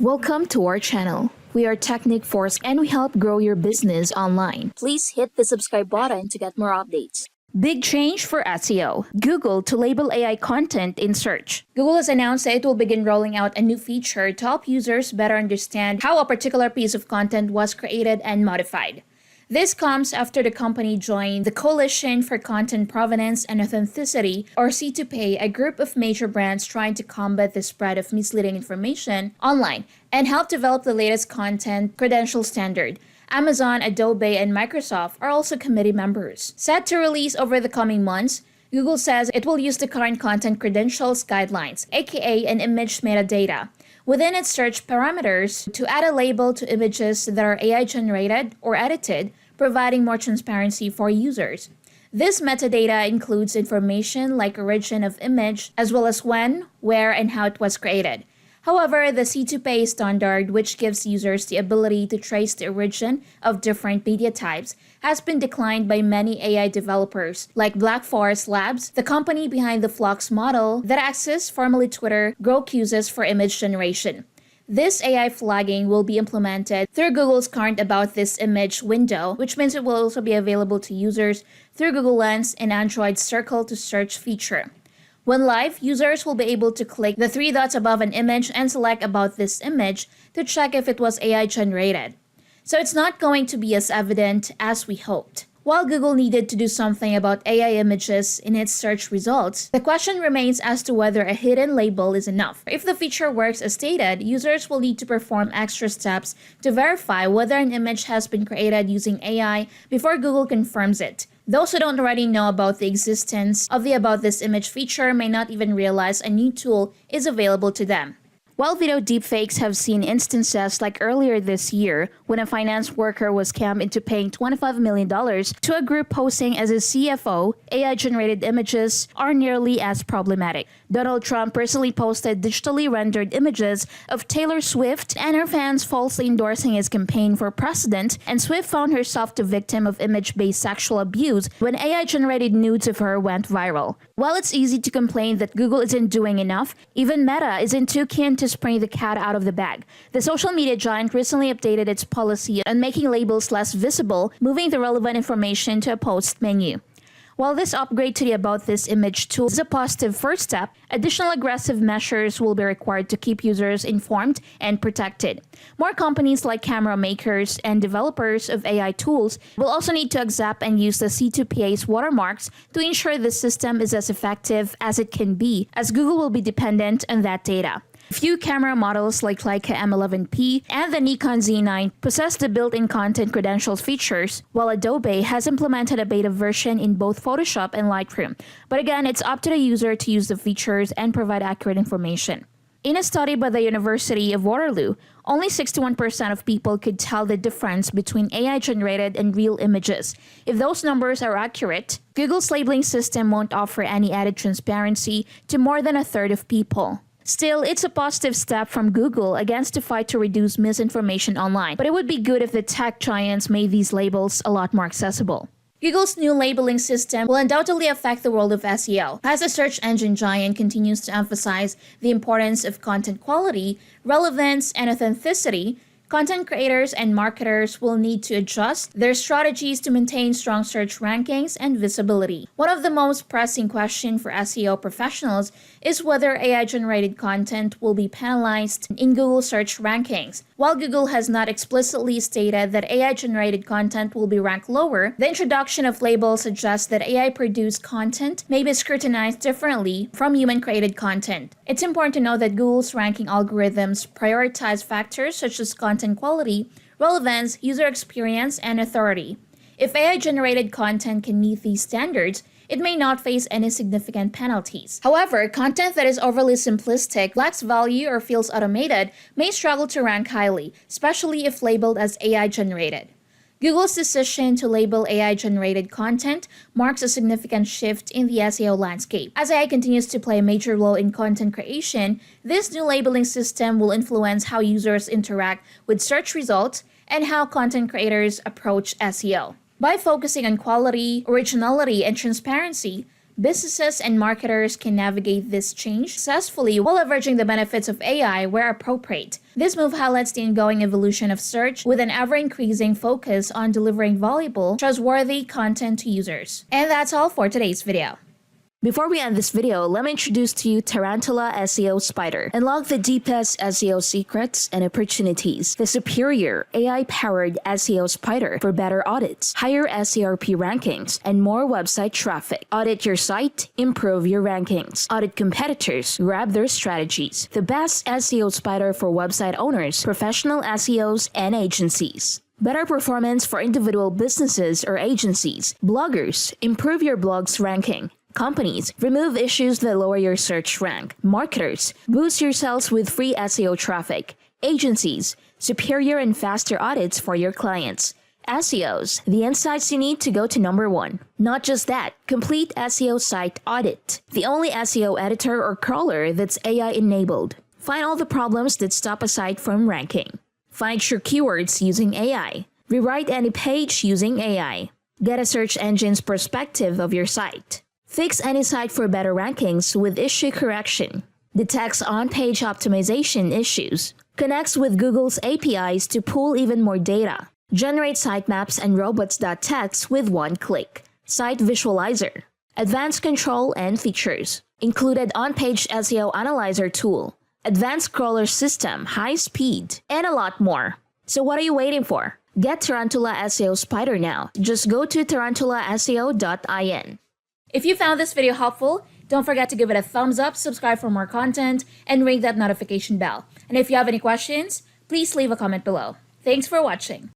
Welcome to our channel. We are Technic Force and we help grow your business online. Please hit the subscribe button to get more updates. Big change for SEO. Google to label AI content in search. Google has announced that it will begin rolling out a new feature to help users better understand how a particular piece of content was created and modified. This comes after the company joined the Coalition for Content Provenance and Authenticity, or C2PA, a group of major brands trying to combat the spread of misleading information online and help develop the latest content credential standard. Amazon, Adobe, and Microsoft are also committee members. Set to release over the coming months, Google says it will use the current content credentials guidelines, aka an image metadata, within its search parameters to add a label to images that are AI generated or edited, providing more transparency for users. This metadata includes information like origin of image, as well as when, where, and how it was created. However, the C2PA standard, which gives users the ability to trace the origin of different media types, has been declined by many AI developers, like Black Forrest Labs, the company behind the Flux model that access, formerly Twitter, Grok uses for image generation. This AI flagging will be implemented through Google's current About This Image window, which means it will also be available to users through Google Lens and Android's Circle to Search feature. When live, users will be able to click the three dots above an image and select About This Image to check if it was AI generated. So it's not going to be as evident as we hoped. While Google needed to do something about AI images in its search results, the question remains as to whether a hidden label is enough. If the feature works as stated, users will need to perform extra steps to verify whether an image has been created using AI before Google confirms it. Those who don't already know about the existence of the About This Image feature may not even realize a new tool is available to them. While video deepfakes have seen instances like earlier this year when a finance worker was scammed into paying $25 million to a group posing as a CFO, AI-generated images are nearly as problematic. Donald Trump personally posted digitally rendered images of Taylor Swift and her fans falsely endorsing his campaign for president, and Swift found herself the victim of image-based sexual abuse when AI-generated nudes of her went viral. While it's easy to complain that Google isn't doing enough, even Meta isn't too keen to spring the cat out of the bag. The social media giant recently updated its policy on making labels less visible, moving the relevant information to a post menu. While this upgrade to the About This Image tool is a positive first step, additional aggressive measures will be required to keep users informed and protected. More companies like camera makers and developers of AI tools will also need to accept and use the C2PA's watermarks to ensure the system is as effective as it can be, as Google will be dependent on that data. Few camera models like Leica M11P and the Nikon Z9 possess the built-in content credentials features, while Adobe has implemented a beta version in both Photoshop and Lightroom. But again, it's up to the user to use the features and provide accurate information. In a study by the University of Waterloo, only 61% of people could tell the difference between AI-generated and real images. If those numbers are accurate, Google's labeling system won't offer any added transparency to more than a third of people. Still, it's a positive step from Google against the fight to reduce misinformation online, but it would be good if the tech giants made these labels a lot more accessible. Google's new labeling system will undoubtedly affect the world of SEO, as the search engine giant continues to emphasize the importance of content quality, relevance, and authenticity. Content creators and marketers will need to adjust their strategies to maintain strong search rankings and visibility. One of the most pressing questions for SEO professionals is whether AI-generated content will be penalized in Google search rankings. While Google has not explicitly stated that AI-generated content will be ranked lower, the introduction of labels suggests that AI-produced content may be scrutinized differently from human-created content. It's important to know that Google's ranking algorithms prioritize factors such as content quality, relevance, user experience, and authority. If AI-generated content can meet these standards, it may not face any significant penalties. However, content that is overly simplistic, lacks value, or feels automated may struggle to rank highly, especially if labeled as AI-generated. Google's decision to label AI-generated content marks a significant shift in the SEO landscape. As AI continues to play a major role in content creation, this new labeling system will influence how users interact with search results and how content creators approach SEO. By focusing on quality, originality, and transparency, Businesses and marketers can navigate this change successfully while leveraging the benefits of AI where appropriate. This move highlights the ongoing evolution of search with an ever-increasing focus on delivering valuable, trustworthy content to users. And that's all for today's video. Before we end this video, let me introduce to you Tarantula SEO Spider. Unlock the deepest SEO secrets and opportunities. The superior AI-powered SEO Spider for better audits, higher SERP rankings, and more website traffic. Audit your site, improve your rankings. Audit competitors, grab their strategies. The best SEO Spider for website owners, professional SEOs, and agencies. Better performance for individual businesses or agencies. Bloggers, improve your blog's ranking. Companies, remove issues that lower your search rank. Marketers, boost your sales with free SEO traffic. Agencies, superior and faster audits for your clients. SEOs, the insights you need to go to number one. Not just that, complete SEO site audit. The only SEO editor or crawler that's AI enabled. Find all the problems that stop a site from ranking. Find your keywords using AI. Rewrite any page using AI. Get a search engine's perspective of your site. Fix any site for better rankings with issue correction. Detects on-page optimization issues. Connects with Google's APIs to pull even more data. Generate sitemaps and robots.txt with one click. Site visualizer. Advanced control and features. Included on-page SEO analyzer tool. Advanced crawler system, high speed, and a lot more. So what are you waiting for? Get Tarantula SEO Spider now. Just go to tarantulaseo.in. If you found this video helpful, don't forget to give it a thumbs up, subscribe for more content, and ring that notification bell. And if you have any questions, please leave a comment below. Thanks for watching.